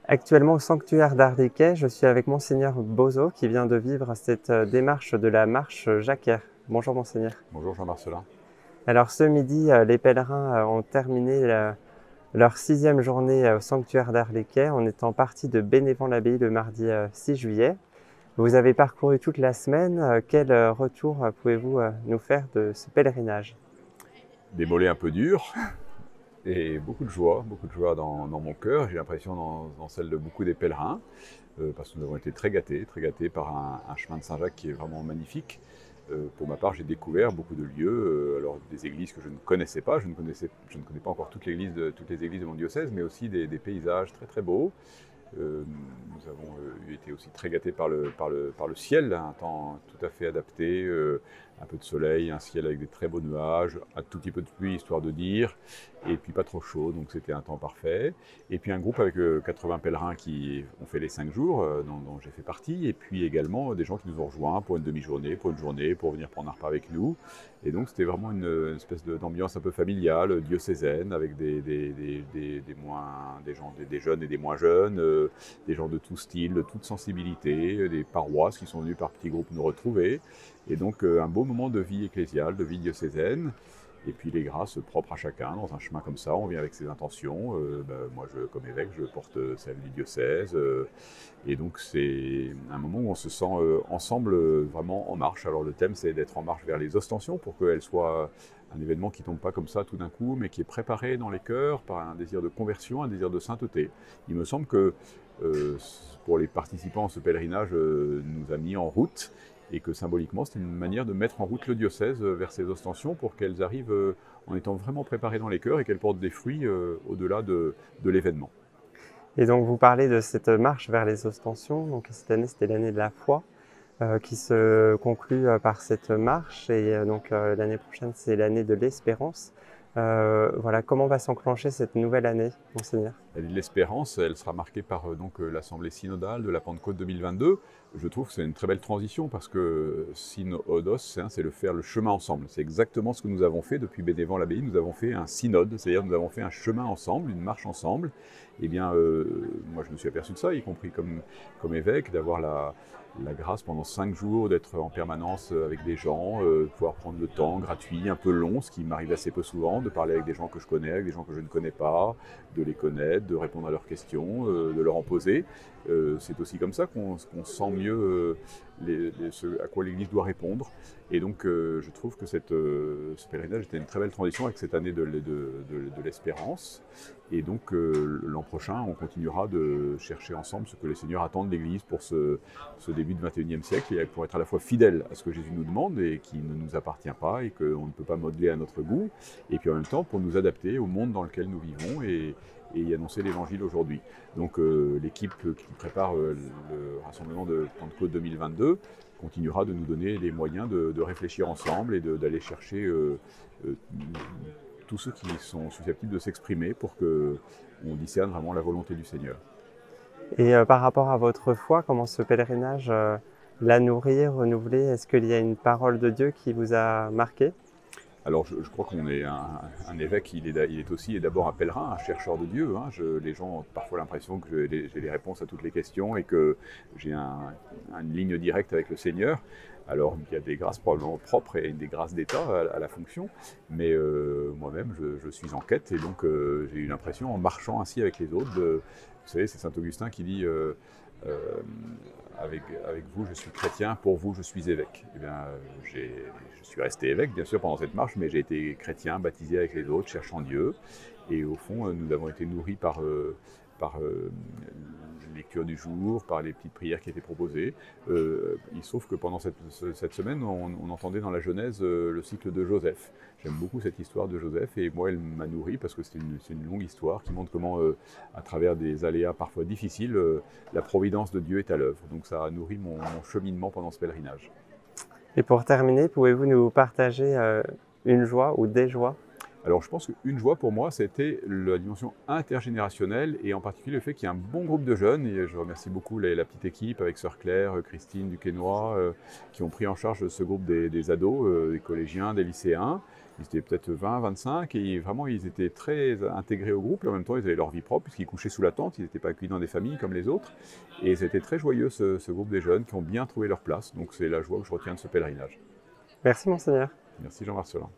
Actuellement au sanctuaire d'Arléquet, je suis avec Monseigneur Bozo qui vient de vivre cette démarche de la marche Jacquère. Bonjour Monseigneur. Bonjour Jean-Marcelin. Alors ce midi, les pèlerins ont terminé leur 6e journée au sanctuaire d'Arléquet en étant partis de Bénévent-l'Abbaye le mardi 6 juillet. Vous avez parcouru toute la semaine. Quel retour pouvez-vous nous faire de ce pèlerinage? Des mollets un peu durs et beaucoup de joie dans mon cœur. J'ai l'impression dans celle de beaucoup des pèlerins, parce que nous avons été très gâtés par un chemin de Saint-Jacques qui est vraiment magnifique. Pour ma part, j'ai découvert beaucoup de lieux, alors des églises que je ne connaissais pas, je ne connais pas encore toutes les églises de mon diocèse, mais aussi des paysages très très beaux. Nous avons été aussi très gâtés par le ciel, un temps tout à fait adapté, un peu de soleil, un ciel avec des très beaux nuages, un tout petit peu de pluie histoire de dire, et puis pas trop chaud, donc c'était un temps parfait. Et puis un groupe avec 80 pèlerins qui ont fait les 5 jours, dont j'ai fait partie, et puis également des gens qui nous ont rejoints pour une demi-journée, pour une journée, pour venir prendre un repas avec nous. Et donc c'était vraiment une espèce d'ambiance un peu familiale, diocésaine, avec des jeunes et des moins jeunes, des gens de tout style, de toute sensibilité, des paroisses qui sont venues par petits groupes nous retrouver. Et donc un beau moment de vie ecclésiale, de vie diocésaine. Et puis les grâces propres à chacun, dans un chemin comme ça, on vient avec ses intentions. Moi, comme évêque, je porte celle du diocèse. Et donc c'est un moment où on se sent ensemble vraiment en marche. Alors le thème, c'est d'être en marche vers les ostensions pour qu'elles soient un événement qui ne tombe pas comme ça tout d'un coup, mais qui est préparé dans les cœurs par un désir de conversion, un désir de sainteté. Il me semble que euh, pour les participants à ce pèlerinage nous a mis en route et que symboliquement c'est une manière de mettre en route le diocèse vers ces ostensions pour qu'elles arrivent en étant vraiment préparées dans les cœurs et qu'elles portent des fruits au-delà de l'événement. Et donc vous parlez de cette marche vers les ostensions. Donc cette année, c'était l'année de la foi, qui se conclut par cette marche. Et donc l'année prochaine, c'est l'année de l'espérance. Voilà, comment va s'enclencher cette nouvelle année, Monseigneur? L'espérance, elle sera marquée par l'Assemblée synodale de la Pentecôte 2022. Je trouve que c'est une très belle transition parce que synodos, hein, c'est faire le chemin ensemble. C'est exactement ce que nous avons fait depuis Bénévent-l'Abbaye. Nous avons fait un synode, c'est-à-dire nous avons fait un chemin ensemble, une marche ensemble. Eh bien, moi je me suis aperçu de ça, y compris comme évêque, d'avoir la grâce pendant 5 jours d'être en permanence avec des gens, de pouvoir prendre le temps gratuit, un peu long, ce qui m'arrive assez peu souvent, de parler avec des gens que je connais, avec des gens que je ne connais pas, de les connaître, de répondre à leurs questions, de leur en poser. C'est aussi comme ça qu'on sent mieux ce à quoi l'Église doit répondre. Et donc je trouve que ce pèlerinage était une très belle transition avec cette année de l'espérance. Et donc l'an prochain, on continuera de chercher ensemble ce que les seigneurs attendent de l'Église pour ce début du XXIe siècle, et pour être à la fois fidèle à ce que Jésus nous demande et qui ne nous appartient pas et qu'on ne peut pas modeler à notre goût, et puis en même temps pour nous adapter au monde dans lequel nous vivons et y annoncer l'évangile aujourd'hui. Donc l'équipe qui prépare le rassemblement de Pentecôte 2022 continuera de nous donner les moyens de réfléchir ensemble et d'aller chercher euh, tous ceux qui sont susceptibles de s'exprimer pour qu'on discerne vraiment la volonté du Seigneur. Et par rapport à votre foi, comment ce pèlerinage l'a nourri, renouvelé? Est-ce qu'il y a une parole de Dieu qui vous a marqué? Alors je crois qu'on est un évêque, il est aussi d'abord un pèlerin, un chercheur de Dieu. Hein. Les gens ont parfois l'impression que j'ai les réponses à toutes les questions et que j'ai une ligne directe avec le Seigneur. Alors il y a des grâces probablement propres et des grâces d'État à la fonction, mais moi-même je suis en quête et donc j'ai eu l'impression en marchant ainsi avec les autres, vous savez c'est Saint Augustin qui dit euh, avec vous je suis chrétien, pour vous je suis évêque. Eh bien, je suis resté évêque bien sûr pendant cette marche, mais j'ai été chrétien, baptisé avec les autres, cherchant Dieu. Et au fond, nous avons été nourris par la lecture du jour, par les petites prières qui étaient proposées. Il se trouve que pendant cette semaine, on entendait dans la Genèse le cycle de Joseph. J'aime beaucoup cette histoire de Joseph et moi, elle m'a nourri parce que c'est une longue histoire qui montre comment, à travers des aléas parfois difficiles, la providence de Dieu est à l'œuvre. Donc ça a nourri mon cheminement pendant ce pèlerinage. Et pour terminer, pouvez-vous nous partager une joie ou des joies? Alors je pense qu'une joie pour moi, c'était la dimension intergénérationnelle et en particulier le fait qu'il y ait un bon groupe de jeunes. Et je remercie beaucoup la petite équipe avec Sœur Claire, Christine du Quesnoy, qui ont pris en charge ce groupe des ados, des collégiens, des lycéens, Ils étaient peut-être 20, 25 et vraiment ils étaient très intégrés au groupe et en même temps ils avaient leur vie propre puisqu'ils couchaient sous la tente, ils n'étaient pas accueillis dans des familles comme les autres. Et c'était très joyeux ce groupe des jeunes qui ont bien trouvé leur place. Donc c'est la joie que je retiens de ce pèlerinage. Merci Monseigneur. Merci Jean Marcelin.